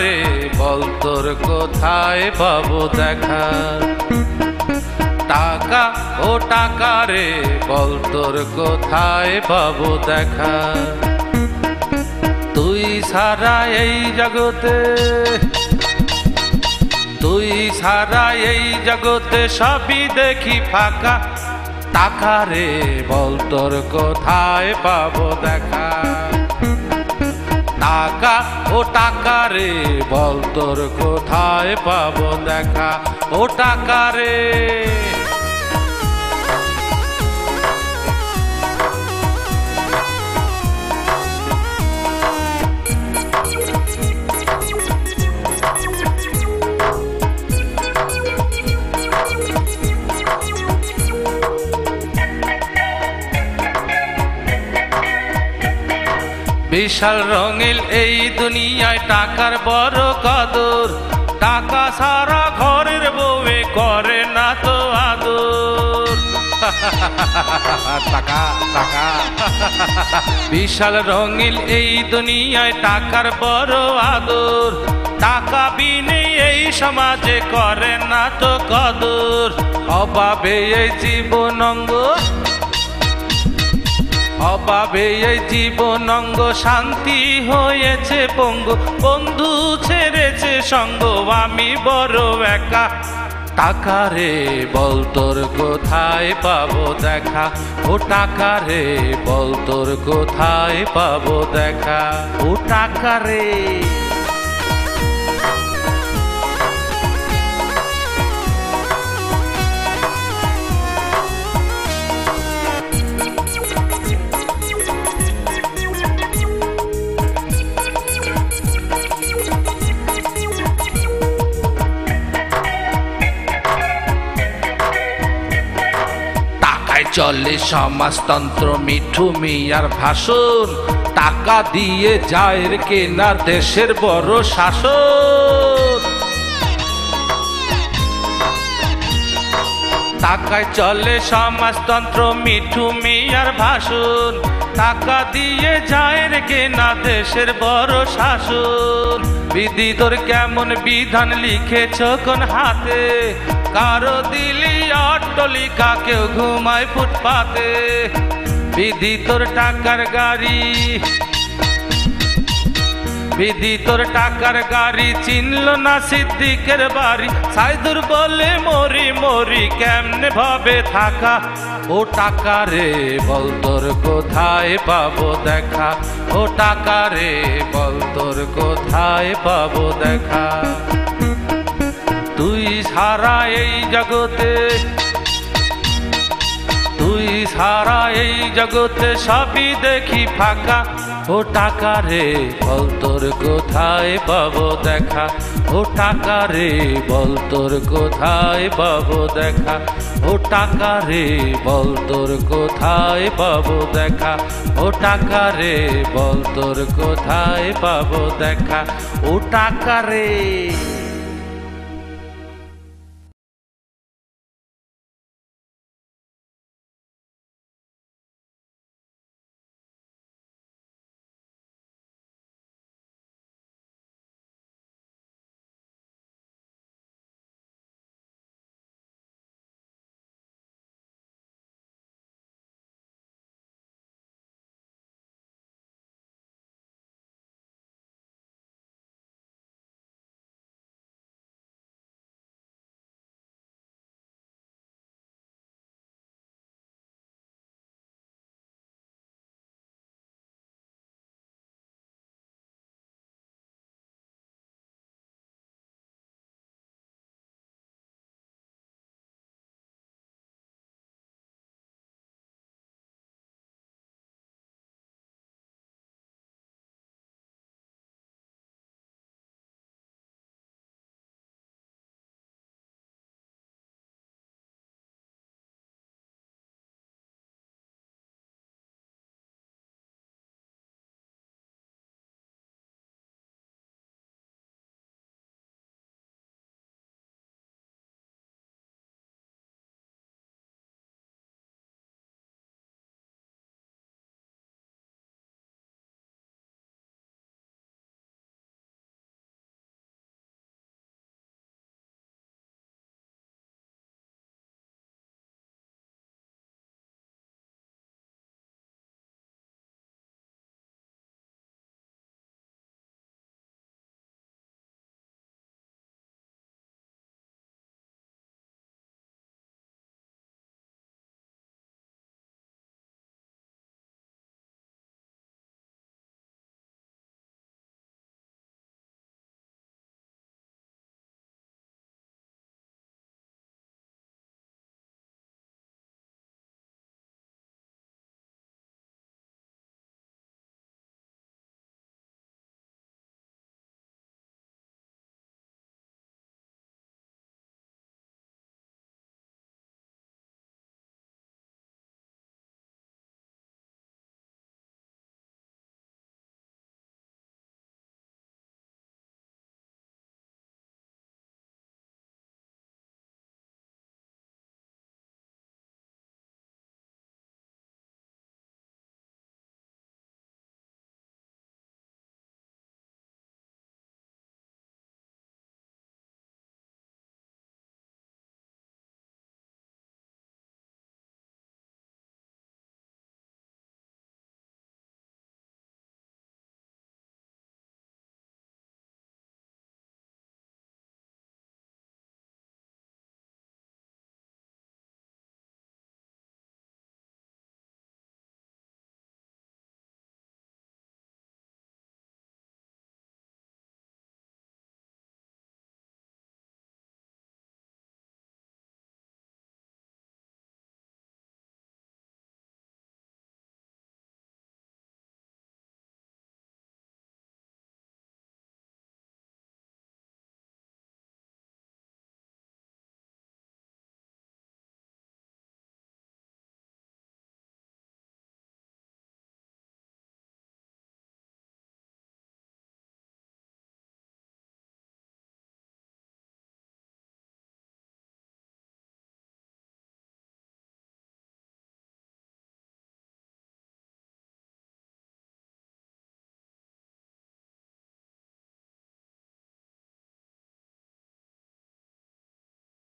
রে বল তোর কোথায় পাবো দেখা। টাকা ও টাকা রে বল তোর কোথায় পাবো দেখা। তুই সারা এই জগতে, তুই সারা এই জগতে সবই দেখি ফাঁকা। টাকা রে বল তোর কোথায় পাবো দেখা। টাকা ও টাকা রে বল তোর কোথায় পাবো দেখা। ও টাকা রে বিশাল রঙিল এই দুনিয়ায় টাকার বড় কদর। টাকা সারা ঘরের বউয়ে করে না তো আদর। টাকা টাকা বিশাল রঙিল এই দুনিয়ায় টাকার বড় আদর। টাকা বিনে এই সমাজে করে না তো কদর। অভাবে এই জীবন অঙ্গ, অভাবে এই জীবন অঙ্গ শান্তি হয়েছে পঙ্গু। বন্ধু ছেড়েছে সঙ্গ, আমি বড় একা। টাকা রে বল তোর কোথায় পাবো দেখা। ও টাকা রে বল তোর কোথায় পাবো দেখা। ও টাকা রে চলে সমাজতন্ত্র মিঠু মিয়ার ভাষণ। টাকা দিয়ে যায় কেনা দেশের বড় শাসন। টাকায় চলে সমাজতন্ত্র মিঠু মিয়ার ভাষণ। টাকা দিয়ে যায় কেনা দেশের বড় শাসন। বিধি তোর কেমন বিধান লিখেছ কোন হাতে। কারো দিলি অট্টলিকা, কেউ ঘুমায় ফুটপাতে। বিধি তোর টাকার গাড়ি, বিধি তোর টাকার গাড়ি চিনল না সিদ্দিকের বাড়ি। সাইদুর বলে মরি মরি কেমনে ভাবে থাকা। ও টাকা রে বল তোর কোথায় পাবো দেখা। ও টাকা রে বল তোর কোথায় পাবো দেখা। তুই সারা এই জগতে, তুই সারা এই জগতে সবই দেখি ফাঁকা। ও টাকা রে বল তোর কোথায় পাবো দেখা। ও টাকা রে বল তোর কোথায় পাবো দেখা। ও টাকা রে বল তোর কোথায় পাবো দেখা। ও টাকা রে বল তোর কোথায় পাবো দেখা। ও টাকা রে।